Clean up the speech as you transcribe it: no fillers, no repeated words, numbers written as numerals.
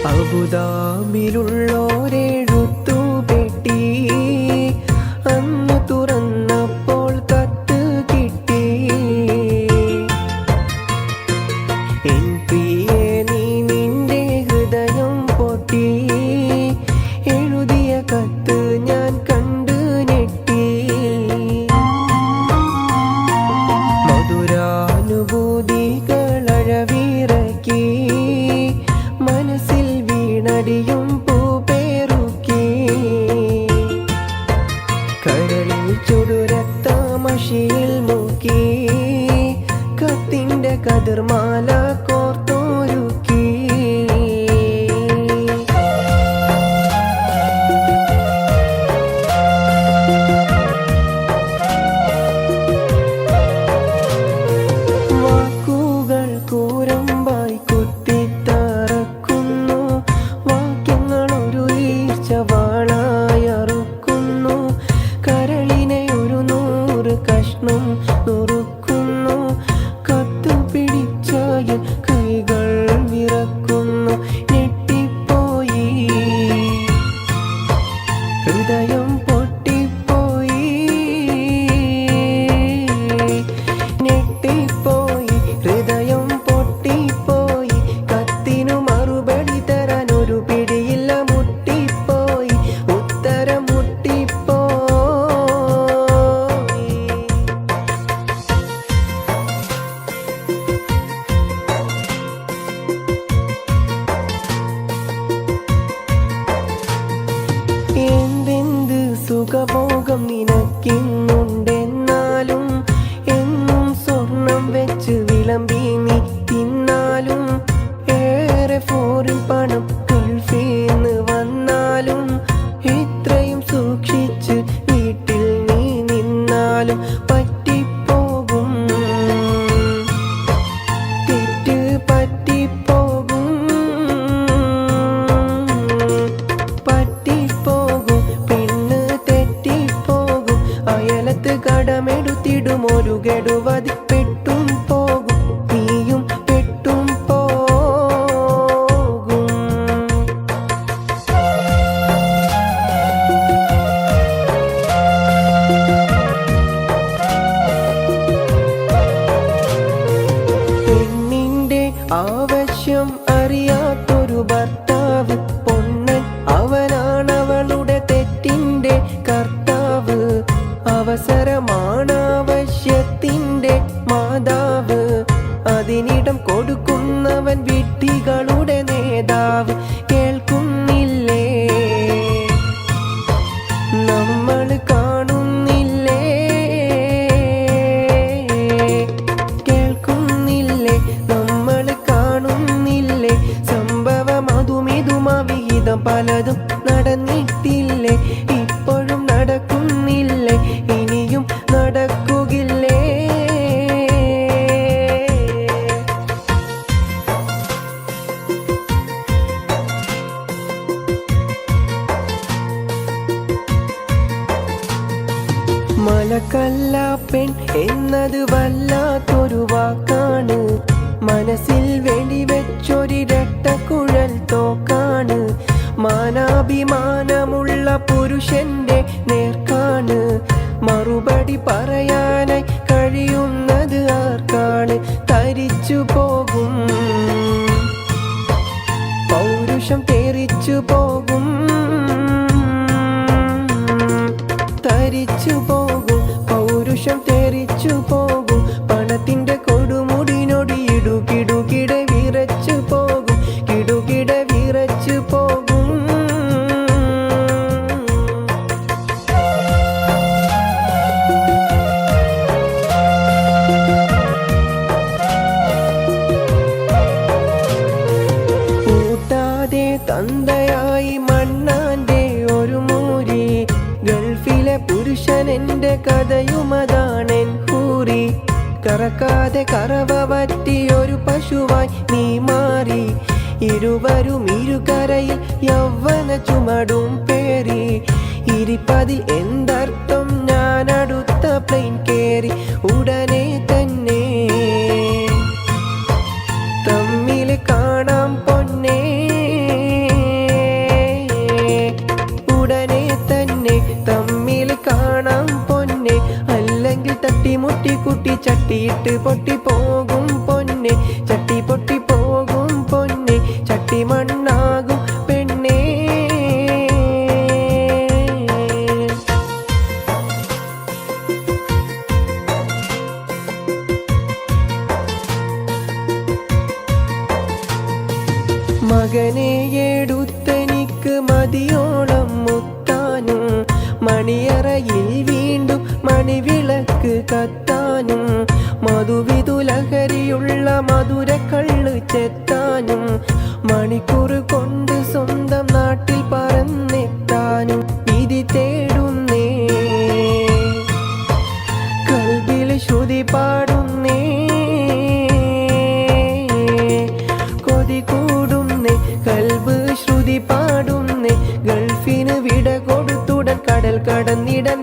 അബുദാബിയിലുള്ളോരെഴുത്തു പെട്ടി അന്ന് തുറന്നപ്പോൾ കത്ത് കിട്ടി. എൻ പ്രിയേ നീ നിന്റെ ഹൃദയം പൊട്ടി, എഴുതിയ കത്ത് ഞാൻ കണ്ട് ഞെട്ടി. മധുരാനുഭൂതികളഴവിറക്കി മനസ്സിൽ വീണടിയും പൂപേറുക്കി. കരളിൽ ചുടുരക്തമഷിയിൽ മുക്കി കത്തിൻ്റെ കതിർമാല കോർത്തൊരുക്കി. വാക്കുകൾ കൂരമ്പായി കുത്തിത്തറക്കുന്നു, വാക്യങ്ങളൊരു ഈർച്ചവാളായറുക്കുന്നു. കരളിനെ ഒരു 100 കഷ്ണം നുറുക്കുന്നു, കത്തു പിടിച്ചായ കൈകൾ വിറക്കുന്നു. ഞെട്ടിപ്പോയി, ഹൃദയം പൊട്ടിപ്പോയി. ഞെട്ടിപ്പോയി, ഹൃദയം പൊട്ടിപ്പോയി. കത്തിനു മറുപടി തരാൻ ഒരു പിടിയില്ല, മുട്ടിപ്പോയി, ഉത്തരം മുട്ടിപ്പോയി. എന്തെന്ത് സുഖഭോഗം നിനക്കിന്നുണ്ടെന്നാലും, എന്നും സ്വർണം വെച്ച് വിളമ്പി നീ തിന്നാലും, ഏറെ ഫോറിൻ പണം ഗൾഫീന്ന് വന്നാലും, ഇത്രയും സൂക്ഷിച്ച് വീട്ടിൽ നീ നിന്നാലും പറ്റിപ്പോകും, തെറ്റ് പറ്റിപ്പോകും, പറ്റിപ്പോകും. പെണ്ണ് തെറ്റിപ്പോകും, അയലത്ത് കടമെടുത്തിടും, ഒരു ഗഡുവതി പെട്ടും പോകും, നീയും പെട്ടും പോകും. പെണ്ണിന്റെ ആവശ്യം അറിയാത്തൊരു ഭർത്താവ്, പൊണ്ണൻ അവനാണവളുടെ തെറ്റിന്റെ കർത്താവ്. അവസരമാണാവശ്യത്തിന്റെ മാതാവ്, അതിനിടം കൊടുക്കുന്നവൻ വിഡ്ഢികളുടെ നേതാവ്. കേൾക്കുന്നില്ലേ, നമ്മൾ കാണുന്നില്ലേ, കേൾക്കുന്നില്ലേ, നമ്മൾ കാണുന്നില്ലേ. സംഭവം അതുമിതുമവിഹിതം പലതും നടന്നിട്ടില്ലേ, ഇപ്പോഴും നടക്കുന്നില്ലേ, ഇനിയും നടക്കുകില്ലേ. മലക്കല്ല പെൺ എന്നത് വല്ലാത്തൊരു വാക്കാണ്, മനസ്സിൽ വെടിവെച്ചൊരിരട്ടക്കുഴൽ തോക്കാണ്. മാനാഭിമാനമുള്ള പുരുഷന്റെ നേർക്കാണ്, മറുപടി പറയാനായി കഴിയുന്നത് ആർക്കാണ്. തരിച്ചു പോകും, പൗരുഷം തെറിച്ചു പോകും, തരിച്ചു പോകും, പൗരുഷം തെറിച്ചു പോകും. പണത്തിന്റെ കൊടുമുടിനൊടി ഇടുകിടുകിടെ വിറച്ചു പോകും, കിടുകിടെ വിറച്ചു പോകും. കൂട്ടാതെ തന്തയായി മണ്ണാന്റെ ഒരു മൂരി, ഗൾഫിലെ പുരുഷൻ എന്റെ കഥയുമതാണെൻ ഹൂറി. കറക്കാതെ കറവ പറ്റിയൊരു പശുവായി നീ മാറി, ഇരുവരും ഇരുകരയിൽ യൗവന ചുമടും പേറി. ഇരിപ്പതിൽ എന്തർത്ഥം, ഞാൻ അടുത്ത പ്ലെയിൻ കേറി ഉടനെ തന്നെ തമ്മിൽ കാണാം പൊന്നേ. ചുറ്റി ചട്ടിയിട്ട് പൊട്ടിപ്പോകും പൊന്നെ, ചട്ടി പൊട്ടിപ്പോകും പൊന്നെ, ചട്ടി മണ്ണാകും പെണ്ണേ. മകനെ എടുത്തെനിക്ക് മതിയോളം മുത്താനും, മണിയറയിൽ വീണ്ടും മണിവിളക്ക് കത്താനും, മധുവിധുലഹരിയുള്ള മധുരക്കള്ള് ചെത്താനും, മണിക്കൂർ കൊണ്ട് സ്വന്തം നാട്ടിൽ പറന്നെത്താനും വിധി തേടുന്നേ, കൽബിൽ ശ്രുതി പാടുന്നേ, കൊതി കൂടുന്നേ, കൽബ് ശ്രുതി പാടുന്നേ. ഗൾഫിന് വിട കൊടുത്തുടൻ കടൽ കടന്നിടൻ